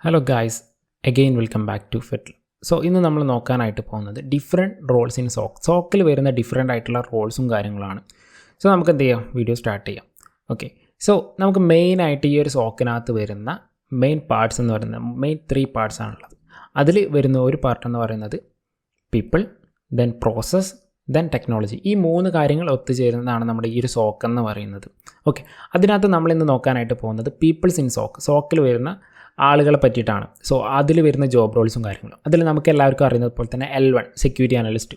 Hello guys, again welcome back to ഫിറ്റ്ൽ. So ഇന്ന് നമ്മൾ നോക്കാനായിട്ട് പോകുന്നത് ഡിഫറെൻറ്റ് റോൾസ് ഇൻ സോക്കിൽ വരുന്ന ഡിഫറെൻ്റ് ആയിട്ടുള്ള റോൾസും കാര്യങ്ങളാണ്. സോ നമുക്ക് എന്ത് ചെയ്യാം, വീഡിയോ സ്റ്റാർട്ട് ചെയ്യാം. ഓക്കെ, സോ നമുക്ക് മെയിനായിട്ട് ഈ ഒരു സോക്കിനകത്ത് വരുന്ന മെയിൻ പാർട്സ് എന്ന് പറയുന്നത് മെയിൻ 3 പാർട്സ് ആണുള്ളത്. അതിൽ വരുന്ന ഒരു പാർട്ട് എന്ന് പറയുന്നത് people, then process, then technology. ഈ 3 കാര്യങ്ങൾ ഒത്തുചേരുന്നതാണ് നമ്മുടെ ഈ ഒരു സോക്ക് എന്ന് പറയുന്നത്. ഓക്കെ, അതിനകത്ത് നമ്മളിന്ന് നോക്കാനായിട്ട് പോകുന്നത് പീപ്പിൾസ് ഇൻ സോക്കിൽ വരുന്ന ആളുകളെ പറ്റിയിട്ടാണ്. സോ അതിൽ വരുന്ന ജോബ് റോൾസും കാര്യങ്ങളും അതിൽ നമുക്ക് എല്ലാവർക്കും അറിയുന്നത് പോലെ തന്നെ L1 സെക്യൂരിറ്റി അനലിസ്റ്റ്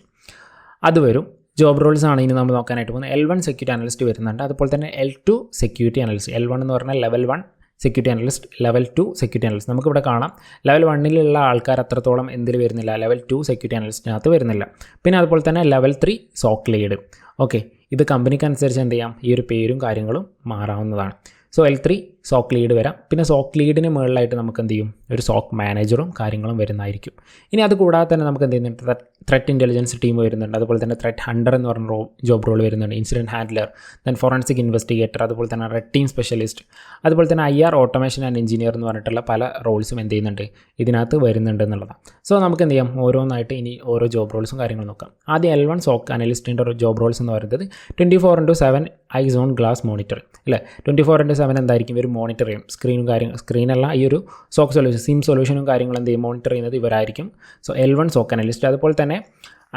അത് വരും. ജോബ് റോൾസ് ആണ് ഇനി നമ്മൾ നോക്കാനായിട്ട് പോകുന്നത്. L1 സെക്യൂരിറ്റി അനലിസ്റ്റ് വരുന്നുണ്ട്. അതുപോലെ തന്നെ L2 സെക്യൂരിറ്റി അനലിസ്റ്റ്. L1 എന്ന് പറഞ്ഞാൽ level 1 security analyst, level 2 security analyst. നമുക്കിവിടെ കാണാം ലെവൽ 1ലുള്ള ആൾക്കാർ അത്രത്തോളം എന്തിൽ വരുന്നില്ല, ലെവൽ 2 സെക്യൂരിറ്റി അനലിസ്റ്റിനകത്ത് വരുന്നില്ല. പിന്നെ അതുപോലെ തന്നെ ലെവൽ 3 സോക്ക് ലീഡ്. ഓക്കെ, ഇത് കമ്പനിക്ക് അനുസരിച്ച് എന്ത് ചെയ്യാം, ഈ ഒരു പേരും കാര്യങ്ങളും മാറാവുന്നതാണ്. സോ L3 സോക്ക് ലീഡ് വരാം. പിന്നെ സോക്ക് ലീഡിന് മുകളിലായിട്ട് നമുക്ക് എന്ത് ചെയ്യും, ഒരു സോക്ക് മാനേജറും കാര്യങ്ങളും വരുന്നതായിരിക്കും. ഇനി അത് കൂടാതെ തന്നെ നമുക്ക് എന്ത് ചെയ്യുന്നുണ്ട്, ത്രെറ്റ് ഇൻ്റലിജൻസ് ടീം വരുന്നുണ്ട്. അതുപോലെ തന്നെ ത്രെറ്റ് ഹണ്ടർ എന്ന് പറഞ്ഞ ജോബ് റോൾ വരുന്നുണ്ട്. Incident handler, then forensic investigator, അതുപോലെ തന്നെ റെഡ് ടീം സ്പെഷ്യലിസ്റ്റ്, അതുപോലെ തന്നെ IR ഓട്ടോമേഷൻ ആൻഡ് എഞ്ചിനീയർ എന്ന് പറഞ്ഞിട്ടുള്ള പല റോൾസും എന്ത് ചെയ്യുന്നുണ്ട്, ഇതിനകത്ത് വരുന്നുണ്ട് എന്നുള്ളതാണ്. സോ നമുക്ക് എന്ത് ചെയ്യാം, ഓരോന്നായിട്ട് ഇനി ഓരോ ജോബ് റോൾസും കാര്യങ്ങളും നോക്കാം. ആദ്യം L1 സോക്ക് അനലിസ്റ്റിൻ്റെ ഒരു ജോബ് റോൾസ് എന്ന് പറയുന്നത് 24/7 ഐസ് ഓൺ ഗ്ലാസ് മോണിറ്റർ അല്ലേ. 24/7 എന്തായിരിക്കും, ഇവർ മോണിറ്റർ ചെയ്യും. സ്ക്രീനല്ല, ഈ ഒരു സോക്ക് സൊല്യൂഷൻ സിം സൊല്യൂഷനും കാര്യങ്ങളും എന്ത് ചെയ്യും, മോണിറ്റർ ചെയ്യുന്നത് ഇവരായിരിക്കും. So L1 soak analyst. അതുപോലെ തന്നെ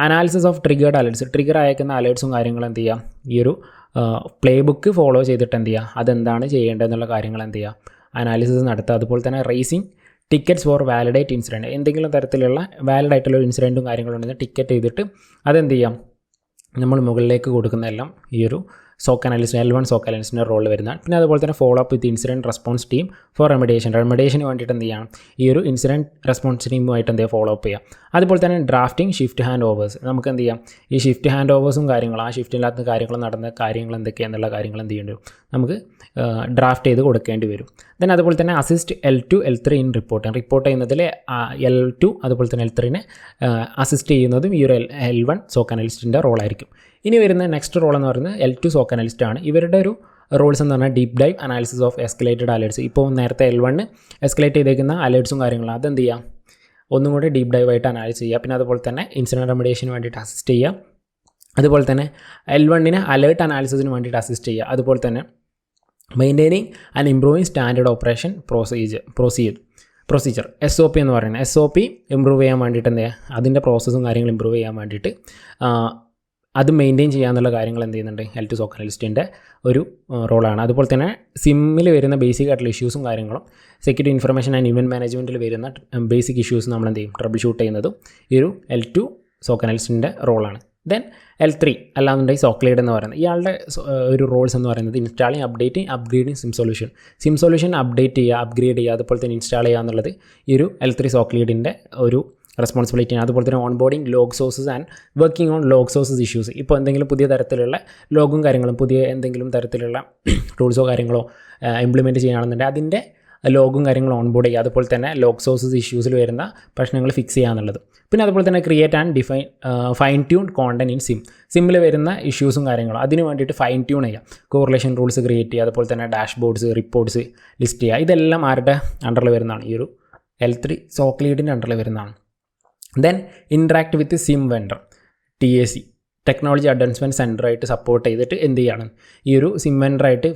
analysis of triggered alerts, trigger അയക്കുന്ന അലേർട്സും കാര്യങ്ങളും എന്ത് ചെയ്യാം, ഈ ഒരു പ്ലേ ബുക്ക് ഫോളോ ചെയ്തിട്ട് എന്ത് ചെയ്യുക, അതെന്താണ് ചെയ്യേണ്ടതെന്നുള്ള കാര്യങ്ങൾ എന്ത് ചെയ്യുക, അനാലിസിസ് നടത്തുക. അതുപോലെ തന്നെ raising tickets for validate incident, എന്തെങ്കിലും തരത്തിലുള്ള വാലിഡ് ആയിട്ടുള്ള ഇൻസിഡൻറ്റും കാര്യങ്ങളുണ്ടെങ്കിൽ ടിക്കറ്റ് ചെയ്തിട്ട് അതെന്ത് ചെയ്യാം, നമ്മൾ മുകളിലേക്ക് കൊടുക്കുന്നതെല്ലാം ഈ ഒരു സോക്ക് അനാലിസ്റ്റ് L1 സോക്ക് അനാലിസ്റ്റിൻ്റെ റോളിൽ വരുന്നതാണ്. പിന്നെ അതുപോലെ തന്നെ follow up with incident response team for റെമഡിയേഷന് വേണ്ടിയിട്ട് എന്ത് ചെയ്യണം, ഈ ഒരു ഇൻസിഡൻറ്റ് റെസ്പോൺസ് ടീമുമായിട്ട് എന്ത് ചെയ്യുക, ഫോളോ അപ്പ് ചെയ്യാം. അതുപോലെ തന്നെ ഡ്രാഫ്റ്റിംഗ് ഷിഫ്റ്റ് ഹാൻഡ് ഓവേഴ്സ്, നമുക്ക് എന്ത് ചെയ്യാം, ഈ ഷിഫ്റ്റ് ഹാൻഡ് ഓവേഴ്സും കാര്യങ്ങളും ആ ഷിഫ്റ്റിനകത്ത് കാര്യങ്ങൾ നടന്ന കാര്യങ്ങൾ എന്തൊക്കെയാണെന്നുള്ള കാര്യങ്ങൾ എന്ത് ചെയ്യേണ്ടി വരും, നമുക്ക് ഡ്രാഫ്റ്റ് ചെയ്ത് കൊടുക്കേണ്ടി വരും. ദെൻ അതുപോലെ തന്നെ assist L2 L3 in report ചെയ്യുന്നതിൽ L2 അതുപോലെ തന്നെ L3നെ അസിസ്റ്റ് ചെയ്യുന്നതും ഈ ഒരു L1 സോക്ക് അനലിസ്റ്റിൻ്റെ റോളായിരിക്കും. ഇനി വരുന്ന നെക്സ്റ്റ് റോൾ എന്ന് പറയുന്നത് L2 സോക്ക് അനലിസ്റ്റ് ആണ്. ഇവരുടെ ഒരു റോൾസ് എന്ന് പറഞ്ഞാൽ deep dive analysis of escalated alerts. ഇപ്പോൾ നേരത്തെ L1 എസ്കലേറ്റ് ചെയ്തേക്കുന്ന അലേർട്സും കാര്യങ്ങളും അതെന്ത് ചെയ്യാം, ഒന്നും കൂടി ഡീപ്പ് ഡൈവ് ആയിട്ട് അനാലിസ് ചെയ്യുക. പിന്നെ അതുപോലെ തന്നെ ഇൻസിഡൻറ്റ് റെമഡിയേഷന് വേണ്ടിയിട്ട് അസിസ്റ്റ് ചെയ്യുക. അതുപോലെ തന്നെ L1നെ അലേർട്ട് അനാലിസിസിന് വേണ്ടിയിട്ട് അസിസ്റ്റ് ചെയ്യുക. അതുപോലെ തന്നെ maintaining and improving standard operation procedure SOP എന്ന് പറയുന്നത്, SOP ഇമ്പ്രൂവ് ചെയ്യാൻ വേണ്ടിയിട്ട് എന്ത് ചെയ്യുക, അതിൻ്റെ പ്രോസസ്സും കാര്യങ്ങളും ഇമ്പ്രൂവ് ചെയ്യാൻ വേണ്ടിയിട്ട് അത് മെയിൻറ്റെയിൻ ചെയ്യാന്നുള്ള കാര്യങ്ങൾ എന്ത് ചെയ്യുന്നുണ്ട്, L2 സോക്ക് അനലിസ്റ്റിൻ്റെ ഒരു റോളാണ്. അതുപോലെ തന്നെ സിമ്മിൽ വരുന്ന ബേസിക് ആയിട്ടുള്ള ഇഷ്യൂസും കാര്യങ്ങളും സെക്യൂരിറ്റി ഇൻഫർമേഷൻ ആൻഡ് ഇവൻറ്റ് മാനേജ്മെൻറ്റിൽ വരുന്ന ബേസിക് ഇഷ്യൂസ് നമ്മൾ എന്ത് ചെയ്യും, ട്രബിൾ ഷൂട്ട് ചെയ്യുന്നതും ഈ ഒരു L2 സോക്ക് അനലിസ്റ്റിൻ്റെ റോളാണ്. ദെൻ L3 അല്ലാന്നുണ്ടെങ്കിൽ സോക്ക് ലീഡ് എന്ന് പറയുന്നത് ഇയാളുടെ ഒരു റോൾസ് എന്ന് പറയുന്നത് installing upgrading SIM solution update ചെയ്യുക, അപ്ഗ്രേഡ് ചെയ്യുക, അതുപോലെ തന്നെ ഇൻസ്റ്റാൾ ചെയ്യുക എന്നുള്ളത് ഈ ഒരു L3 സോക്ക് ലീഡിൻ്റെ ഒരു റെസ്പോൺസിബിലിറ്റിയാണ്. അതുപോലെ തന്നെ onboarding log sources and working on log sources issues. ഇപ്പോൾ എന്തെങ്കിലും പുതിയ തരത്തിലുള്ള ലോഗും കാര്യങ്ങളും പുതിയ എന്തെങ്കിലും തരത്തിലുള്ള ടൂൾസോ കാര്യങ്ങളോ ഇംപ്ലിമെൻറ്റ് ചെയ്യുകയാണെന്നുണ്ടെങ്കിൽ അതിൻ്റെ ലോഗും കാര്യങ്ങളും ഓൺബോർഡ് ചെയ്യുക. അതുപോലെ തന്നെ ലോഗ് സോഴ്സസ് ഇഷ്യൂസിൽ വരുന്ന പ്രശ്നങ്ങൾ ഫിക്സ് ചെയ്യുക എന്നുള്ളത്. പിന്നെ അതുപോലെ തന്നെ create and fine tune content in സിമ്മിൽ വരുന്ന ഇഷ്യൂസും കാര്യങ്ങളും അതിന് വേണ്ടിയിട്ട് ഫൈൻ ട്യൂൺ ചെയ്യുക, കോറിലേഷൻ റൂൾസ് ക്രിയേറ്റ് ചെയ്യുക, അതുപോലെ തന്നെ ഡാഷ്ബോർഡ്സ് റിപ്പോർട്ട്സ് ലിസ്റ്റ് ചെയ്യുക. ഇതെല്ലാം ആരുടെ അണ്ടറിൽ വരുന്നതാണ്, ഈ ഒരു L3 സോക്ക് ലീഡിൻ്റെ അണ്ടറിൽ വരുന്നതാണ്. Then interact with SIEM vendor TAC technology advancement സെൻറ്ററായിട്ട് സപ്പോർട്ട് ചെയ്തിട്ട് എന്ത് ചെയ്യാണ്, ഈ ഒരു സിം വെൻഡറായിട്ട്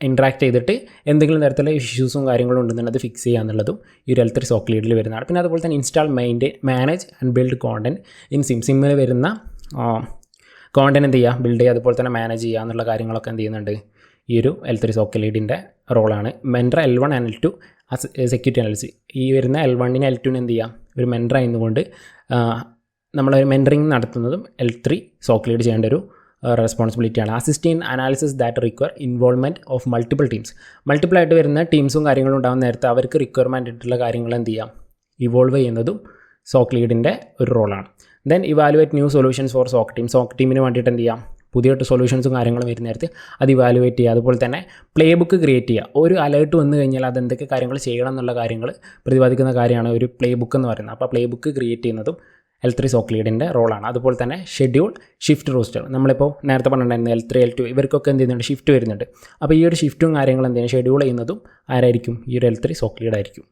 ഇൻട്രാക്ട് ചെയ്തിട്ട് എന്തെങ്കിലും തരത്തിലുള്ള ഇഷ്യൂസും കാര്യങ്ങളും ഉണ്ടെന്നുണ്ടെങ്കിൽ അത് ഫിക്സ് ചെയ്യുക എന്നുള്ളതും ഈ ഒരു L3 സോക്ക് ലീഡിൽ വരുന്നതാണ്. പിന്നെ അതുപോലെ തന്നെ install manage and build content in സിമ്മിൽ വരുന്ന കോണ്ടന്റ് എന്ത് ചെയ്യുക, ബിൽഡ് ചെയ്യുക, അതുപോലെ തന്നെ മാനേജ് ചെയ്യുക എന്നുള്ള കാര്യങ്ങളൊക്കെ എന്ത് ചെയ്യുന്നുണ്ട്, ഈ ഒരു L3 സോക്ക് ലീഡിൻ്റെ റോളാണ്. Mentor L1 and L2 security analysis. ഈ വരുന്ന L1നെ L2നെ എന്ത് ചെയ്യാം, ഒരു മെൻറ്റർ ആയതുകൊണ്ട് നമ്മൾ മെൻറ്ററിങ് നടത്തുന്നതും L3 സോക്ക് ലീഡ് ചെയ്യേണ്ട ഒരു റെസ്പോൺസിബിലിറ്റിയാണ്. Assist in analysis that require involvement of multiple teams. മൾട്ടിപ്പിളായിട്ട് വരുന്ന ടീംസും കാര്യങ്ങളും ഉണ്ടാകുന്ന നേരത്തെ അവർക്ക് റിക്വയർമെൻ്റ് ആയിട്ടുള്ള കാര്യങ്ങൾ എന്ത് ചെയ്യാം, ഇവോൾവ് ചെയ്യുന്നതും സോക്ക് ലീഡിൻ്റെ ഒരു റോളാണ്. Then evaluate new solutions for SOC ടീമിന് വേണ്ടിയിട്ട് എന്ത് ചെയ്യാം, പുതിയ സൊല്യൂഷൻസും കാര്യങ്ങളും വരുന്ന നേരത്ത് അത് ഇവാലുവേറ്റ് ചെയ്യുക. അതുപോലെ തന്നെ പ്ലേ ബുക്ക് ക്രിയേറ്റ് ചെയ്യുക. ഒരു അലേർട്ട് വന്നു കഴിഞ്ഞാൽ അതെന്തൊക്കെ കാര്യങ്ങൾ ചെയ്യണം എന്നുള്ള കാര്യങ്ങൾ പ്രതിപാദിക്കുന്ന കാര്യമാണ് ഒരു പ്ലേ ബുക്ക് എന്ന് പറയുന്നത്. അപ്പോൾ പ്ലേ ബുക്ക് ക്രിയേറ്റ് ചെയ്യുന്നതും L3 സോക്ക് ലീഡിൻ്റെ റോളാണ്. അതുപോലെ തന്നെ ഷെഡ്യൂൾ ഷിഫ്റ്റ് റോസ്റ്റർ, നമ്മളിപ്പോൾ നേരത്തെ പറഞ്ഞിട്ടുണ്ടായിരുന്നു L3 L2 ഇവർക്കൊക്കെ എന്ത് ചെയ്യുന്നുണ്ട്, ഷിഫ്റ്റ് വരുന്നുണ്ട്. അപ്പോൾ ഈ ഒരു ഷിഫ്റ്റും കാര്യങ്ങളും എന്ത് ചെയ്യുന്നത്, ഷെഡ്യൂൾ ചെയ്യുന്നതും ആരായിരിക്കും, ഈ ഒരു L3 സോക്ക് ലീഡ് ആയിരിക്കും.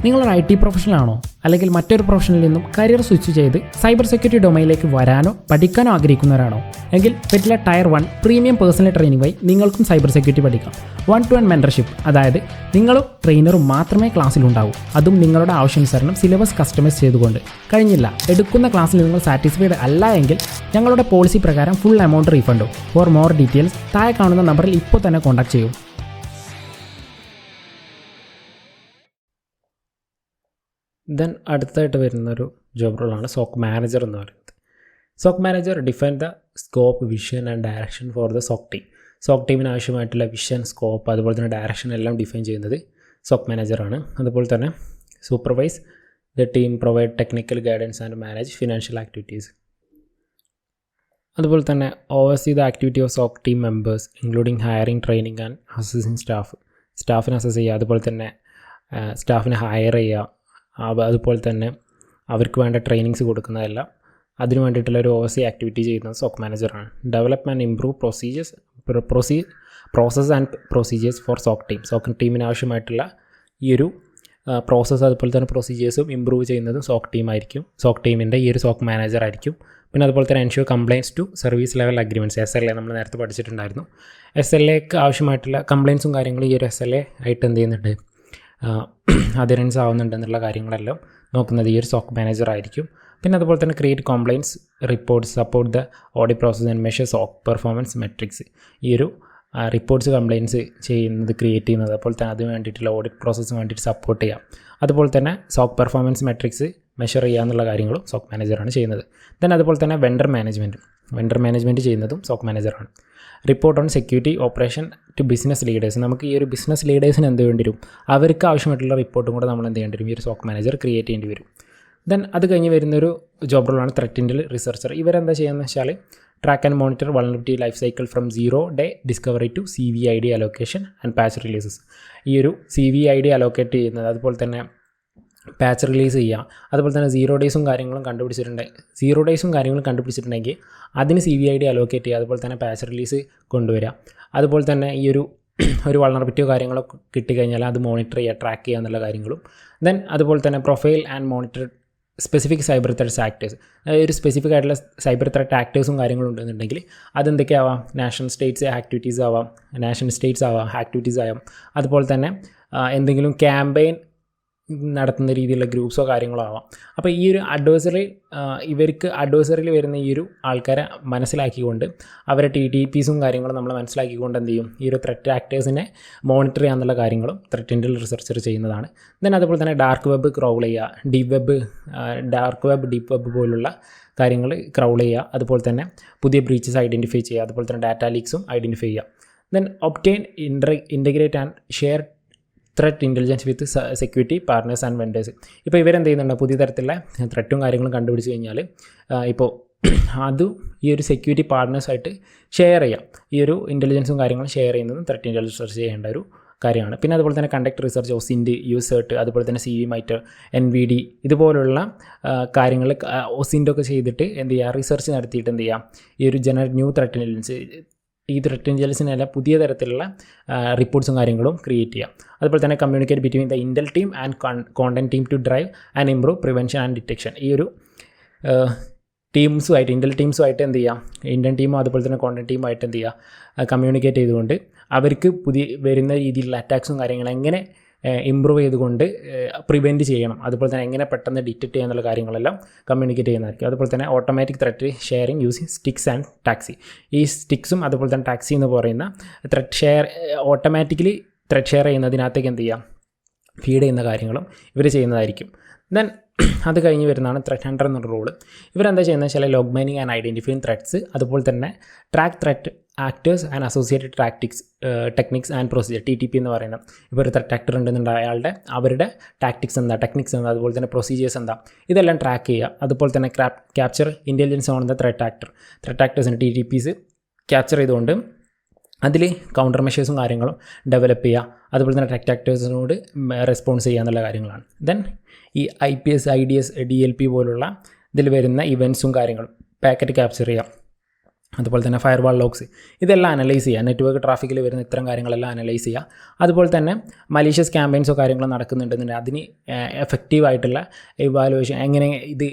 നിങ്ങളൊരു IT പ്രൊഫഷണലാണോ അല്ലെങ്കിൽ മറ്റൊരു പ്രൊഫഷനിൽ നിന്നും കരിയർ സ്വിച്ച് ചെയ്ത് സൈബർ സെക്യൂരിറ്റി ഡൊമൈനിലേക്ക് വരാനോ പഠിക്കാനോ ആഗ്രഹിക്കുന്നവരാണോ എങ്കിൽ ഫെറ്റിലെ ടയർ 1 പ്രീമിയം പേഴ്സണൽ ട്രെയിനിംഗ് വഴി നിങ്ങൾക്കും സൈബർ സെക്യൂരിറ്റി പഠിക്കാം. 1-to-1 മെൻറ്റർഷിപ്പ്, അതായത് നിങ്ങളും ട്രെയിനറും മാത്രമേ ക്ലാസ്സിലുണ്ടാവൂ. അതും നിങ്ങളുടെ ആവശ്യാനുസരണം സിലബസ് കസ്റ്റമൈസ് ചെയ്തുകൊണ്ട്. കഴിഞ്ഞില്ല, എടുക്കുന്ന ക്ലാസ്സിൽ നിങ്ങൾ സാറ്റിസ്ഫൈഡ് അല്ല എങ്കിൽ ഞങ്ങളുടെ പോളിസി പ്രകാരം ഫുൾ എമൗണ്ട് റീഫണ്ടും. ഫോർ മോർ ഡീറ്റെയിൽസ് താഴെ കാണുന്ന നമ്പറിൽ ഇപ്പോൾ തന്നെ കോൺടാക്ട് ചെയ്യൂ. ദെൻ അടുത്തായിട്ട് വരുന്നൊരു ജോബ് റോളാണ് സോക്ക് മാനേജർ എന്ന് പറയുന്നത്. Soak manager define the scope, vision and direction for the soak team. SOC ടീമിന് ആവശ്യമായിട്ടുള്ള വിഷൻ, സ്കോപ്പ്, അതുപോലെ തന്നെ ഡയറക്ഷൻ എല്ലാം ഡിഫൈൻ ചെയ്യുന്നത് സോക്ക് മാനേജറാണ്. അതുപോലെ തന്നെ supervise the team, provide technical guidance and manage financial activities. അതുപോലെ തന്നെ oversee the activity of soak team members including hiring, training and assessing സ്റ്റാഫിനെ അസസ് ചെയ്യുക. അതുപോലെ തന്നെ സ്റ്റാഫിനെ ഹയർ ചെയ്യുക. അതുപോലെ തന്നെ അവർക്ക് വേണ്ട ട്രെയിനിങ്സ് കൊടുക്കുന്നതെല്ലാം അതിന് വേണ്ടിയിട്ടുള്ള ഒരു ഓവർസീ ആക്ടിവിറ്റി ചെയ്യുന്നത് സോക്ക് മാനേജറാണ്. Develop and improve process and procedures for SOC team. SOC ടീമിന് ആവശ്യമായിട്ടുള്ള ഈ ഒരു പ്രോസസ്സ് അതുപോലെ തന്നെ പ്രൊസീജിയേഴ്സും ഇമ്പ്രൂവ് ചെയ്യുന്നതും സോക്ക് ടീമായിരിക്കും. സോക്ക് ടീമിൻ്റെ ഈ ഒരു സോക്ക് മാനേജർ ആയിരിക്കും. പിന്നെ അതുപോലെ തന്നെ ensure compliance to service level agreements, SLA നമ്മൾ നേരത്തെ പഠിച്ചിട്ടുണ്ടായിരുന്നു. SLAക്ക് ആവശ്യമായിട്ടുള്ള കംപ്ലയിൻസും കാര്യങ്ങളും ഈ ഒരു SLA ആയിട്ട് എന്ത് ചെയ്യുന്നുണ്ട്, അധരൻസ് ആവുന്നുണ്ടെന്നുള്ള കാര്യങ്ങളെല്ലാം നോക്കുന്നത് ഈ ഒരു സോക്ക് മാനേജർ ആയിരിക്കും. പിന്നെ അതുപോലെ തന്നെ create compliance reports, support the audit process and measure SOC performance metrics. ഈ ഒരു റിപ്പോർട്ട്സ് കംപ്ലയിൻസ് ചെയ്യുന്നത്, ക്രിയേറ്റ് ചെയ്യുന്നത്, അതുപോലെ തന്നെ അതിന് വേണ്ടിയിട്ടുള്ള ഓഡിറ്റ് പ്രോസസ്സിന് വേണ്ടിയിട്ട് സപ്പോർട്ട് ചെയ്യാം. അതുപോലെ തന്നെ സോക്ക് പെർഫോമൻസ് മെട്രിക്സ് മെഷർ ചെയ്യുക എന്നുള്ള കാര്യങ്ങളും സോക്ക് മാനേജറാണ് ചെയ്യുന്നത്. ദെൻ അതുപോലെ തന്നെ വെണ്ടർ മാനേജ്മെൻറ്റ് ചെയ്യുന്നതും സോക്ക് മാനേജറാണ്. Report on security operation to business leaders. നമുക്ക് ഈ ഒരു ബിസിനസ് ലീഡേഴ്സിന് എന്ത് വേണ്ടി വരും, അവർക്ക് ആവശ്യമായിട്ടുള്ള റിപ്പോർട്ടും കൂടെ നമ്മൾ എന്ത് ചെയ്യേണ്ടി വരും, ഈ ഒരു സോക്ക് മാനേജർ ക്രിയേറ്റ് ചെയ്യേണ്ടി വരും. ദെൻ അത് കഴിഞ്ഞ് വരുന്നൊരു ജോബ് റോളാണ് ത്രെറ്റ് ഇൻ്റൽ റിസർച്ചർ. ഇവരെന്താ ചെയ്യുന്നത് വെച്ചാൽ track and monitor vulnerability life cycle from 0 day discovery to CVID allocation and patch releases. ഈ ഒരു CVID അലോക്കേറ്റ് ചെയ്യുന്നത്, അതുപോലെ തന്നെ പാച്ച് റിലീസ് ചെയ്യുക, അതുപോലെ തന്നെ 0 days കാര്യങ്ങളും കണ്ടുപിടിച്ചിട്ടുണ്ടെങ്കിൽ അതിന് CVID അലോക്കേറ്റ് ചെയ്യുക, അതുപോലെ തന്നെ പാച്ച് റിലീസ് കൊണ്ടുവരിക. അതുപോലെ തന്നെ ഈ ഒരു വൾനറബിലിറ്റിയോ കാര്യങ്ങളൊക്കെ കിട്ടിക്കഴിഞ്ഞാൽ അത് മോണിറ്റർ ചെയ്യുക, ട്രാക്ക് ചെയ്യുക എന്നുള്ള കാര്യങ്ങളും. ദെൻ അതുപോലെ തന്നെ profile and monitor specific cyber threats actors. ഒരു സ്പെസിഫിക് ആയിട്ടുള്ള സൈബർ ത്രെറ്റ് ആക്ടേഴ്സും കാര്യങ്ങളും ഉണ്ടെന്നുണ്ടെങ്കിൽ അതെന്തൊക്കെയാവാം, നാഷണൽ സ്റ്റേറ്റ്സ് ആക്ടിവിറ്റീസ് ആവാം. അതുപോലെ തന്നെ എന്തെങ്കിലും ക്യാമ്പയിൻ നടത്തുന്ന രീതിയിലുള്ള ഗ്രൂപ്പ്സോ കാര്യങ്ങളോ ആവാം. അപ്പോൾ ഈ ഒരു ഇവർക്ക് അഡ്വൈസറിയിൽ വരുന്ന ഈ ഒരു ആൾക്കാരെ മനസ്സിലാക്കിക്കൊണ്ട് അവരെ TTPസും കാര്യങ്ങളും നമ്മൾ മനസ്സിലാക്കിക്കൊണ്ട് എന്ത് ചെയ്യും, ഈ ഒരു ത്രെറ്റ് ആക്ടേഴ്സിനെ മോണിറ്റർ ചെയ്യാന്നുള്ള കാര്യങ്ങളും ത്രെറ്റ് ഇൻ്റൽ റിസർച്ചർ ചെയ്യുന്നതാണ്. ദെൻ അതുപോലെ തന്നെ ഡാർക്ക് വെബ് ക്രൗൾ ചെയ്യുക, ഡീപ്പ് വെബ് പോലുള്ള കാര്യങ്ങൾ ക്രൗൾ ചെയ്യുക. അതുപോലെ തന്നെ പുതിയ ബ്രീച്ചസ് ഐഡൻറ്റിഫൈ ചെയ്യുക, അതുപോലെ തന്നെ ഡാറ്റ ലീക്സും ഐഡൻറ്റിഫൈ ചെയ്യുക. Then obtain, integrate and share threat intelligence with security partners and vendors. ഇപ്പോൾ ഇവരെന്ത് ചെയ്യുന്നുണ്ട്, പുതിയ തരത്തിലുള്ള ത്രെറ്റും കാര്യങ്ങളും കണ്ടുപിടിച്ച് കഴിഞ്ഞാൽ ഇപ്പോൾ അത് ഈ ഒരു സെക്യൂരിറ്റി പാർട്ട്നേഴ്സായിട്ട് ഷെയർ ചെയ്യാം. ഈ ഒരു ഇൻ്റലിജൻസും കാര്യങ്ങളും ഷെയർ ചെയ്യുന്നതും ത്രെറ്റ് ഇൻ്റലിജൻസ് റിസർച്ച് ചെയ്യേണ്ട ഒരു കാര്യമാണ്. പിന്നെ അതുപോലെ തന്നെ കണ്ടക്ട് റിസർച്ച്, OSINT, USERT, അതുപോലെ തന്നെ CVMITR, NVD ഇതുപോലുള്ള കാര്യങ്ങൾ OSINT ഒക്കെ ചെയ്തിട്ട് എന്ത് ചെയ്യുക, റിസർച്ച് നടത്തിയിട്ട് എന്ത് ചെയ്യുക, ഈ ഒരു ന്യൂ ത്രെറ്റ് ഇൻ്റലിജൻസിനെല്ലാം പുതിയ തരത്തിലുള്ള റിപ്പോർട്ട്സും കാര്യങ്ങളും ക്രിയേറ്റ് ചെയ്യാം. അതുപോലെ തന്നെ communicate between the intel team and content team to drive and improve prevention and detection. ഈ ഒരു ഇൻ്റൽ ടീംസുമായിട്ട് എന്ത് ചെയ്യാം, ഇന്ത്യൻ ടീമും അതുപോലെ തന്നെ കോണ്ടൻറ്റ് ടീമുമായിട്ട് എന്ത് ചെയ്യുക, കമ്മ്യൂണിക്കേറ്റ് ചെയ്തുകൊണ്ട് അവർക്ക് വരുന്ന രീതിയിലുള്ള അറ്റാക്സും കാര്യങ്ങളും എങ്ങനെ ഇമ്പ്രൂവ് ചെയ്തുകൊണ്ട് പ്രിവെൻറ്റ് ചെയ്യണം, അതുപോലെ തന്നെ എങ്ങനെ പെട്ടെന്ന് ഡിറ്റക്റ്റ് ചെയ്യാന്നുള്ള കാര്യങ്ങളെല്ലാം കമ്മ്യൂണിക്കേറ്റ് ചെയ്യുന്നതായിരിക്കും. അതുപോലെ തന്നെ automatic threat sharing using sticks and taxi. ഈ സ്റ്റിക്സും അതുപോലെ തന്നെ ടാക്സി എന്ന് പറയുന്ന ഓട്ടോമാറ്റിക്കലി ത്രെറ്റ് ഷെയർ ചെയ്യുന്നതിനകത്തേക്ക് എന്ത് ചെയ്യാം, ഫീഡ് ചെയ്യുന്ന കാര്യങ്ങളും ഇവർ ചെയ്യുന്നതായിരിക്കും. ദെൻ അത് കഴിഞ്ഞ് വരുന്നതാണ് ത്രെറ്റ് ഹണ്ടർ എന്നൊരു റോള്. ഇവരെന്താ ചെയ്യുന്നത് വെച്ചാൽ log mining and identifying threats, അതുപോലെ തന്നെ track threat actors and associated techniques and procedure, TTP എന്ന് പറയുന്നത്. ഇപ്പോൾ ഒരു ത്രെറ്റ് ആക്ടർ ഉണ്ടെന്നുണ്ടെങ്കിൽ അവരുടെ ടെക്നിക്സ് എന്താ, അതുപോലെ തന്നെ പ്രൊസീജിയേഴ്സ് എന്താ, ഇതെല്ലാം ട്രാക്ക് ചെയ്യുക. അതുപോലെ തന്നെ capture intelligence on the threat ആക്ടേഴ്സിന് TTPs ക്യാപ്ചർ ചെയ്തുകൊണ്ട് അതിൽ കൗണ്ടർ മെഷേഴ്സും കാര്യങ്ങളും ഡെവലപ്പ് ചെയ്യുക. അതുപോലെ തന്നെ ത്രെറ്റ് ആക്ടേഴ്സിനോട് റെസ്പോൺസ് ചെയ്യുക എന്നുള്ള കാര്യങ്ങളാണ്. ദെൻ ഈ IPS, IDS, DLP പോലുള്ള ഇതിൽ വരുന്ന ഇവൻറ്റ്സും കാര്യങ്ങളും പാക്കറ്റ് ക്യാപ്ചർ ചെയ്യുക. അതുപോലെ തന്നെ ഫയർവാൾ ലോക്സ് ഇതെല്ലാം അനലൈസ് ചെയ്യുക, നെറ്റ്വർക്ക് ട്രാഫിക്കിൽ വരുന്ന ഇത്തരം കാര്യങ്ങളെല്ലാം അനലൈസ് ചെയ്യുക. അതുപോലെ തന്നെ മലീഷ്യസ് ക്യാമ്പയിൻസോ കാര്യങ്ങളോ നടക്കുന്നുണ്ടെന്നുണ്ടെങ്കിൽ അതിന് എഫക്റ്റീവായിട്ടുള്ള ഇവാലുവേഷൻ എങ്ങനെ ഇത്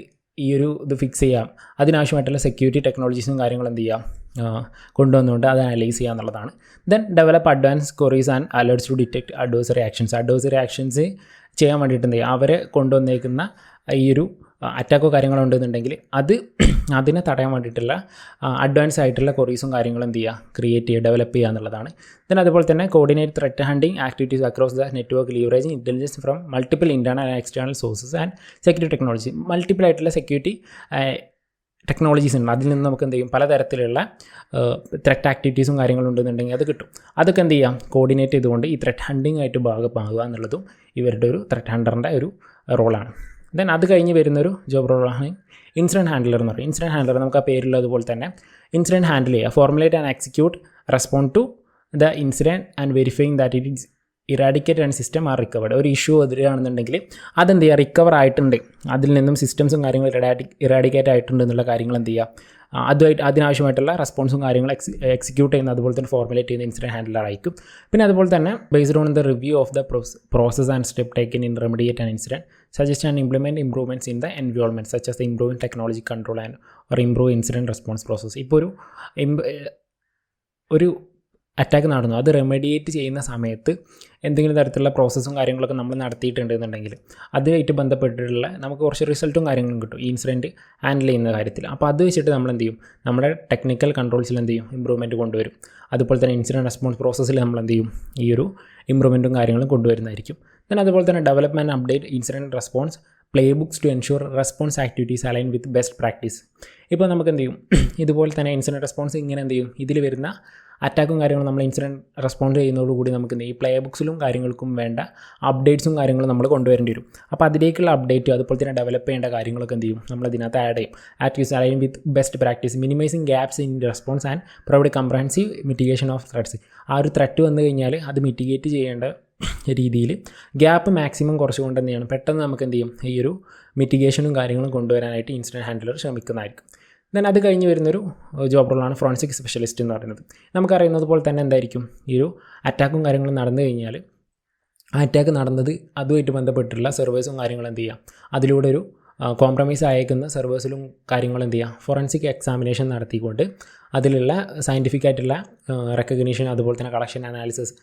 ഫിക്സ് ചെയ്യാം, അതിനാവശ്യമായിട്ടുള്ള സെക്യൂരിറ്റി ടെക്നോളജീസും കാര്യങ്ങളും എന്ത് ചെയ്യാം കൊണ്ടുവന്നുകൊണ്ട് അത് അനലൈസ് ചെയ്യുക എന്നുള്ളതാണ്. Then develop advance queries and alerts to detect adversary actions ചെയ്യാൻ വേണ്ടിയിട്ട് എന്ത് ചെയ്യുക, അവർ കൊണ്ടുവന്നേക്കുന്ന ഈ ഒരു അറ്റാക്കോ കാര്യങ്ങളോ ഉണ്ടെന്നുണ്ടെങ്കിൽ അതിനെ തടയാൻ വേണ്ടിയിട്ടുള്ള അഡ്വാൻസ് ആയിട്ടുള്ള ക്വറീസും കാര്യങ്ങളും എന്ത് ചെയ്യുക, ക്രിയേറ്റ് ചെയ്യുക, ഡെവലപ്പ് ചെയ്യുക എന്നുള്ളതാണ്. ദെൻ അതുപോലെ തന്നെ coordinate threat hunting activities across the network leveraging intelligence from multiple internal and external sources and security technology. Multiple ആയിട്ടുള്ള സെക്യൂരിറ്റി ടെക്നോളജീസ് ഉണ്ട്, അതിൽ നിന്ന് നമുക്ക് എന്ത് ചെയ്യും, പലതരത്തിലുള്ള ത്രെറ്റ് ആക്ടിവിറ്റീസും കാര്യങ്ങളും ഉണ്ടെന്നുണ്ടെങ്കിൽ അത് കിട്ടും. അതൊക്കെ എന്ത് ചെയ്യാം, കോർഡിനേറ്റ് ചെയ്തുകൊണ്ട് ഈ ത്രെറ്റ് ഹണ്ടിങ് ആയിട്ട് ഭാഗമാകുക എന്നുള്ളതും ഇവരുടെ ഒരു ത്രെറ്റ് ഹണ്ടറിൻ്റെ ഒരു റോളാണ്. ദെൻ അത് കഴിഞ്ഞ് വരുന്നൊരു ജോബ് റോളാണ് ഇൻസിഡൻറ്റ് ഹാൻഡലർ എന്ന് പറയും. ഇൻസിഡൻറ്റ് ഹാൻഡലർ നമുക്ക് ആ പേരുള്ളതുപോലെ തന്നെ ഇൻസിഡൻറ്റ് ഹാൻഡിൽ ചെയ്യുക, formulate and execute respond to the incident and verifying that it is eradicate and system are recovered. ഒരു ഇഷ്യൂ എതിരാണെന്നുണ്ടെങ്കിൽ അതെന്ത് ചെയ്യുക, റിക്കവർ ആയിട്ടുണ്ട്, അതിൽ നിന്നും സിസ്റ്റംസും കാര്യങ്ങളും ഇറാഡിക്കേറ്റ് ആയിട്ടുണ്ട് എന്നുള്ള കാര്യങ്ങൾ എന്ത് ചെയ്യുക, അതിനാവശ്യമായിട്ടുള്ള റെസ്പോൺസും കാര്യങ്ങളും എക്സിക്യൂട്ട് ചെയ്യുന്ന അതുപോലെ തന്നെ ഫോർമുലേറ്റ് ചെയ്യുന്ന ഇൻസിഡൻറ്റ് ഹാൻഡലർ ആയിരിക്കും. പിന്നെ അതുപോലെ തന്നെ based on the review of the process and step taken in remediate and incident suggest and implement improvements in the environment such as the improving technology control and or improve incident response process. ഇപ്പോൾ ഒരു attack നടന്നു, അത് remediate ചെയ്യുന്ന സമയത്ത് എന്തെങ്കിലും തരത്തിലുള്ള പ്രോസസ്സും കാര്യങ്ങളൊക്കെ നമ്മൾ നടത്തിയിട്ടുണ്ടെന്നുണ്ടെങ്കിൽ അതുമായിട്ട് ബന്ധപ്പെട്ടിട്ടുള്ള നമുക്ക് കുറച്ച് റിസൾട്ടും കാര്യങ്ങളും കിട്ടും ഈ ഇൻസിഡൻറ്റ് ഹാൻഡിൽ ചെയ്യുന്ന കാര്യത്തിൽ. അപ്പോൾ അത് വെച്ചിട്ട് നമ്മൾ എന്ത് ചെയ്യും, നമ്മുടെ ടെക്നിക്കൽ കൺട്രോൾസിൽ എന്ത് ചെയ്യും, ഇമ്പ്രൂവ്മെൻറ്റ് കൊണ്ടുവരും. അതുപോലെ തന്നെ ഇൻസിഡൻറ്റ് റെസ്പോൺസ് പ്രോസസ്സിൽ നമ്മൾ എന്ത് ചെയ്യും, ഈ ഒരു ഇമ്പ്രൂവ്മെൻറ്റും കാര്യങ്ങളും കൊണ്ടുവരുന്നതായിരിക്കും. then അതുപോലെ തന്നെ development update incident response play books to ensure response activities align with best practice. ഇപ്പോൾ നമുക്ക് എന്ത് ചെയ്യും, ഇതുപോലെ തന്നെ ഇൻസിഡൻറ്റ് റെസ്പോൺസ് ഇങ്ങനെ എന്ത് ചെയ്യും, ഇതിൽ വരുന്ന അറ്റാക്കും കാര്യങ്ങളും നമ്മൾ ഇൻസിഡൻറ്റ് റെസ്പോണ്ട് ചെയ്യുന്നതോടുകൂടി നമുക്ക് എന്ത് ചെയ്യും, പ്ലേ ബുക്സിലും കാര്യങ്ങൾക്കും വേണ്ട അപ്ഡേറ്റ്സും കാര്യങ്ങളും നമ്മൾ കൊണ്ടുവരേണ്ടി വരും. അപ്പോൾ അതിലേക്കുള്ള അപ്ഡേറ്റും അതുപോലെ തന്നെ ഡെവലപ്പ് ചെയ്യേണ്ട കാര്യങ്ങളൊക്കെ എന്ത് ചെയ്യും, നമ്മൾ ഇതിനകത്ത് ആഡ് ചെയ്യും. Activities align with best practice minimizing gaps in response and provide comprehensive mitigation of threats. ആ ഒരു ത്രെറ്റ് വന്നു കഴിഞ്ഞാൽ അത് മിറ്റിഗേറ്റ് ചെയ്യേണ്ട രീതിയിൽ ഗ്യാപ്പ് മാക്സിമം കുറച്ചുകൊണ്ട് എന്ത് ചെയ്യണം, പെട്ടെന്ന് നമുക്ക് എന്ത് ചെയ്യും, ഈ ഒരു മിറ്റിഗേഷനും കാര്യങ്ങളും കൊണ്ടുവരാനായിട്ട് ഇൻസിഡൻറ്റ് ഹാൻഡലർ ശ്രമിക്കുന്നതായിരിക്കും. ദെൻ അത് കഴിഞ്ഞ് വരുന്നൊരു ജോബ് റോളാണ് ഫോറൻസിക് സ്പെഷ്യലിസ്റ്റ് എന്ന് പറയുന്നത്. നമുക്കറിയുന്നത് പോലെ തന്നെ എന്തായിരിക്കും, ഈ ഒരു അറ്റാക്കും കാര്യങ്ങളും നടന്നു കഴിഞ്ഞാൽ ആ അറ്റാക്ക് നടന്നത് അതുമായിട്ട് ബന്ധപ്പെട്ടുള്ള സെർവേഴ്സും കാര്യങ്ങളും എന്ത് ചെയ്യാം, അതിലൂടെ ഒരു കോംപ്രമൈസ് അയക്കുന്ന സെർവേഴ്സിലും കാര്യങ്ങളും എന്ത് ചെയ്യുക, ഫോറൻസിക് എക്സാമിനേഷൻ നടത്തിക്കൊണ്ട് അതിലുള്ള സയൻറ്റിഫിക് ആയിട്ടുള്ള റെക്കഗ്നീഷൻ അതുപോലെ തന്നെ collection analysis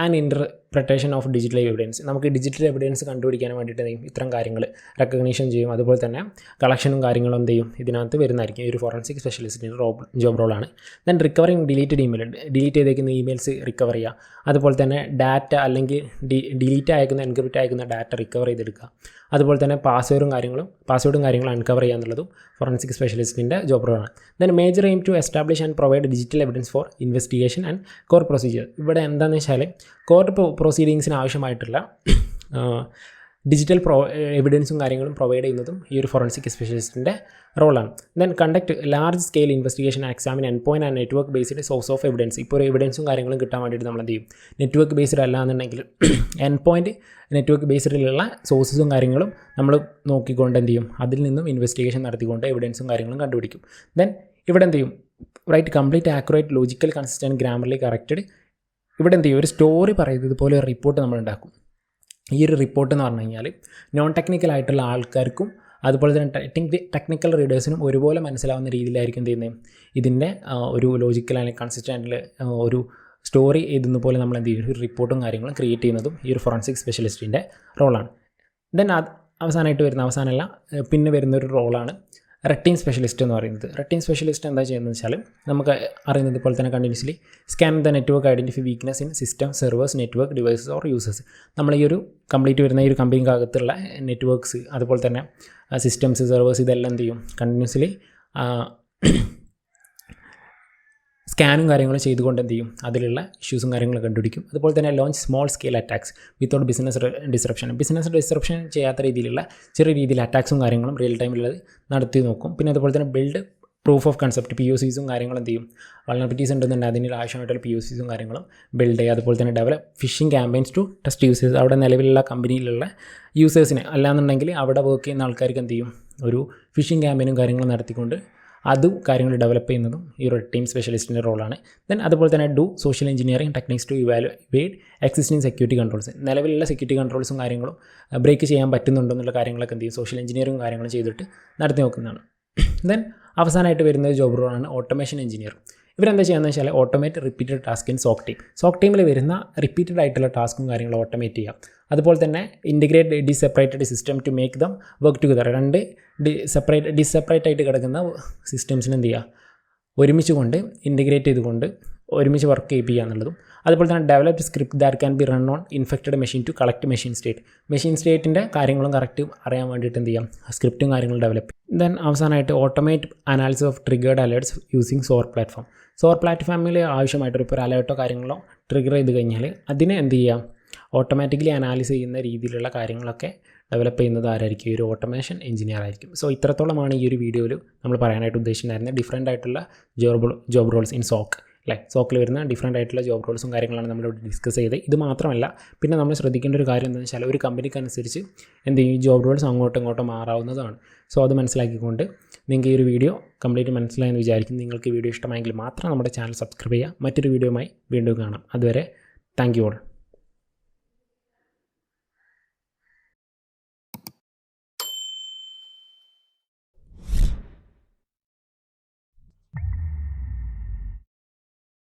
and interpretation of digital evidence. നമുക്ക് ഡിജിറ്റൽ എവിഡൻസ് കണ്ടുപിടിക്കാൻ വേണ്ടിയിട്ട് ഇത്തരം കാര്യങ്ങൾ റെക്കഗ്നീഷൻ ചെയ്യും. അതുപോലെ തന്നെ കളക്ഷനും കാര്യങ്ങളും എന്ത് ചെയ്യും, ഇതിനകത്ത് വരുന്നതായിരിക്കും. ഈ ഒരു ഫോറൻസിക് സ്പെഷ്യലിസ്റ്റിൻ്റെ ജോബ് റോളാണ്. Then recovering deleted email, delete ചെയ്തേക്കുന്ന ഇമെയിൽസ് റിക്കവർ ചെയ്യുക. അതുപോലെ തന്നെ ഡാറ്റ അല്ലെങ്കിൽ ഡിലീറ്റ് അയക്കുന്ന എൻക്രിപ്റ്റ് അയക്കുന്ന ഡാറ്റ റിക്കവർ ചെയ്തെടുക്കുക. അതുപോലെ തന്നെ പാസ്വേഡും കാര്യങ്ങളും അൺകവർ ചെയ്യുക എന്നുള്ളതും ഫോറൻസിക് സ്പെഷ്യലിസ്റ്റിൻ്റെ ജോബ് റോളാണ്. Then major aim to establish and provide digital evidence for investigation and court procedure. ഇവിടെ എന്താണെന്ന് വെച്ചാൽ കോർട്ട് പ്രൊസീഡിങ്സിന് ആവശ്യമായിട്ടുള്ള ഡിജിറ്റൽ എവിഡൻസും കാര്യങ്ങളും പ്രൊവൈഡ് ചെയ്യുന്നതും ഈ ഒരു ഫോറൻസിക് സ്പെഷ്യലിസ്റ്റിൻ്റെ റോളാണ്. Then conduct large scale investigation examine end point and network based source of evidence. ഇപ്പോൾ ഒരു എവിഡൻസും കാര്യങ്ങളും കിട്ടാൻ വേണ്ടിയിട്ട് നമ്മൾ എന്ത് ചെയ്യും, നെറ്റ്വർക്ക് ബേസ്ഡ് അല്ല എന്നുണ്ടെങ്കിൽ എൻഡ് പോയിൻറ്റ് നെറ്റ്വർക്ക് ബേസ്ഡിലുള്ള സോഴ്സസും കാര്യങ്ങളും നമ്മൾ നോക്കിക്കൊണ്ട് എന്ത് ചെയ്യും, അതിൽ നിന്നും ഇൻവെസ്റ്റിഗേഷൻ നടത്തിക്കൊണ്ട് എവിഡൻസും കാര്യങ്ങളും കണ്ടുപിടിക്കും. ദെൻ ഇവിടെ എന്ത് ചെയ്യും, write complete accurate logical consistent grammarly corrected. ഇവിടെ എന്ത് ചെയ്യും, ഒരു സ്റ്റോറി പറയുന്നത് പോലെ ഒരു റിപ്പോർട്ട് നമ്മൾ ഉണ്ടാക്കും. ഈ ഒരു റിപ്പോർട്ട് എന്ന് പറഞ്ഞു കഴിഞ്ഞാൽ നോൺ ടെക്നിക്കലായിട്ടുള്ള ആൾക്കാർക്കും അതുപോലെ തന്നെ ടെക്നിക്കൽ റീഡേഴ്സിനും ഒരുപോലെ മനസ്സിലാവുന്ന രീതിയിലായിരിക്കും എന്ത് ചെയ്യുന്നത്, ഇതിൻ്റെ ഒരു ലോജിക്കൽ അല്ലെങ്കിൽ കൺസിസ്റ്റൻ്റിൽ ഒരു സ്റ്റോറി എഴുതുന്ന പോലെ നമ്മൾ എന്ത് ചെയ്യും, ഒരു റിപ്പോർട്ടും കാര്യങ്ങളും ക്രിയേറ്റ് ചെയ്യുന്നതും ഈ ഒരു ഫോറൻസിക് സ്പെഷ്യലിസ്റ്റിൻ്റെ റോളാണ്. ദെൻ അവസാനമായിട്ട് പിന്നെ വരുന്നൊരു റോളാണ് റെറ്റിൻ സ്പെഷ്യലിസ്റ്റ് എന്ന് പറയുന്നത്. റെറ്റിൻ സ്പെഷ്യലിസ്റ്റ് എന്താ ചെയ്യുന്നത് വെച്ചാൽ നമുക്ക് അറിയുന്നത് പോലെ തന്നെ continuously scan the network identify weakness in system servers network devices or users. നമ്മൾ ഈ ഒരു കംപ്ലീറ്റ് വരുന്ന ഈ ഒരു കമ്പനിക്കകത്തുള്ള നെറ്റ്വർക്ക്സ് അതുപോലെ തന്നെ സിസ്റ്റംസ് സെർവേഴ്സ് ഇതെല്ലാം എന്ത് ചെയ്യും, കണ്ടിന്യൂസ്ലി സ്കാനും കാര്യങ്ങളും ചെയ്തുകൊണ്ട് എന്ത് ചെയ്യും, അതിലുള്ള ഇഷ്യൂസും കാര്യങ്ങളും കണ്ടുപിടിക്കും. അതുപോലെ തന്നെ launch small scale attacks without business disruption ചെയ്യാത്ത രീതിയിലുള്ള ചെറിയ രീതിയിൽ അറ്റാക്സും കാര്യങ്ങളും റിയൽ ടൈമിലുള്ളത് നടത്തി നോക്കും. പിന്നെ അതുപോലെ തന്നെ ബിൽഡ് പ്രൂഫ് ഓഫ് കൺസെപ്റ്റ് POCസും കാര്യങ്ങളും എന്ത് ചെയ്യും, വൾനറബിലിറ്റീസ് ഉണ്ടെന്നുണ്ടെങ്കിൽ അതിന് ആവശ്യമായിട്ടുള്ള POCസും കാര്യങ്ങളും ബിൽഡ് ചെയ്യുക. അതുപോലെ തന്നെ develop phishing campaigns to test users. അവിടെ നിലവിലുള്ള കമ്പനിയിലുള്ള യൂസേഴ്സിനെ അല്ലാന്നുണ്ടെങ്കിൽ അവിടെ വർക്ക് ചെയ്യുന്ന ആൾക്കാർക്ക് എന്ത് ചെയ്യും, ഒരു ഫിഷിംഗ് ക്യാമ്പയിനും കാര്യങ്ങളും നടത്തിക്കൊണ്ട് അതും കാര്യങ്ങൾ ഡെവലപ്പ് ചെയ്യുന്നതും ഈ ഒരു ടീം സ്പെഷ്യലിസ്റ്റിൻ്റെ റോളാണ്. ദെൻ അതുപോലെ തന്നെ do social engineering techniques to evaluate existing security controls. നിലവിലുള്ള സെക്യൂരിറ്റി കൺട്രോൾസും കാര്യങ്ങളും ബ്രേക്ക് ചെയ്യാൻ പറ്റുന്നുണ്ടോ എന്നുള്ള കാര്യങ്ങളൊക്കെ എന്ത് ചെയ്യും, സോഷ്യൽ എഞ്ചിനീയറിംഗ് കാര്യങ്ങളും ചെയ്തിട്ട് നടത്തി നോക്കുന്നതാണ്. ദെൻ അവസാനമായിട്ട് വരുന്നത് ജോബ് റോളാണ് ഓട്ടോമേഷൻ എഞ്ചിനീയർ. ഇവരെന്താ ചെയ്യുകയെന്ന് വെച്ചാൽ automate repeated task in soak team. Soak ടീമിൽ വരുന്ന റിപ്പീറ്റഡ് ആയിട്ടുള്ള ടാസ്കും കാര്യങ്ങളും ഓട്ടോമേറ്റ് ചെയ്യാം. അതുപോലെ തന്നെ integrate disparate system to make them work together. രണ്ട് ഡിസെപ്പറേറ്റ് ആയിട്ട് കിടക്കുന്ന സിസ്റ്റംസിന് എന്ത് ചെയ്യുക, ഒരുമിച്ച് കൊണ്ട് ഇൻറ്റിഗ്രേറ്റ് ചെയ്തുകൊണ്ട് ഒരുമിച്ച് വർക്ക് ചെയ്യുക എന്നുള്ളതും. അതുപോലെ തന്നെ developed script that can be run on infected machine to collect machine state. Machine സ്റ്റേറ്റിൻ്റെ കാര്യങ്ങളും കറക്റ്റ് അറിയാൻ വേണ്ടിയിട്ട് എന്ത് ചെയ്യാം, സ്ക്രിപ്റ്റും കാര്യങ്ങളും ഡെവലപ്പ് ചെയ്യും. ദെൻ അവസാനമായിട്ട് automate analysis of triggered alerts using SOAR platform. SOAR പ്ലാറ്റ്ഫോമിൽ ആവശ്യമായിട്ടൊരു ഇപ്പോൾ ഒരു അലേർട്ടോ കാര്യങ്ങളോ ട്രിഗർ ചെയ്ത് കഴിഞ്ഞാൽ അതിനെ എന്ത് ചെയ്യാം, ഓട്ടോമാറ്റിക്കലി അനാലിസ് ചെയ്യുന്ന രീതിയിലുള്ള കാര്യങ്ങളൊക്കെ ഡെവലപ്പ് ചെയ്യുന്നത് ആരായിരിക്കും, ഈ ഒരു ഓട്ടോമേഷൻ എഞ്ചിനീയർ ആയിരിക്കും. സോ ഇത്രത്തോളമാണ് ഈ ഒരു വീഡിയോയിൽ നമ്മൾ പറയാനായിട്ട് ഉദ്ദേശിച്ചിട്ടുണ്ടായിരുന്നത്. ഡിഫറെൻ്റ് ആയിട്ടുള്ള ജോബ് റോൾസ് ഇൻ സോക്ക്, അല്ലേ, സോക്കിൽ വരുന്ന ഡിഫറെൻ്റ് ആയിട്ടുള്ള ജോബ് റോൾസും കാര്യങ്ങളാണ് നമ്മളിവിടെ ഡിസ്കസ് ചെയ്ത്. ഇത് മാത്രമല്ല, പിന്നെ നമ്മൾ ശ്രദ്ധിക്കേണ്ട ഒരു കാര്യം എന്താണെന്ന് വെച്ചാൽ ഒരു കമ്പനിക്കനുസരിച്ച് എന്ത് ചെയ്യും, ജോബ് റോൾസ് അങ്ങോട്ടും ഇങ്ങോട്ടും മാറാവുന്നതാണ്. സോ അത് മനസ്സിലാക്കിക്കൊണ്ട് നിങ്ങൾക്ക് ഈ ഒരു വീഡിയോ കംപ്ലീറ്റ് മനസ്സിലായെന്ന് വിചാരിക്കും. നിങ്ങൾക്ക് ഈ വീഡിയോ ഇഷ്ടമായെങ്കിൽ മാത്രം നമ്മുടെ ചാനൽ സബ്സ്ക്രൈബ് ചെയ്യുക. മറ്റൊരു വീഡിയോയുമായി വീണ്ടും കാണാം. അതുവരെ താങ്ക് യു ഓൾ.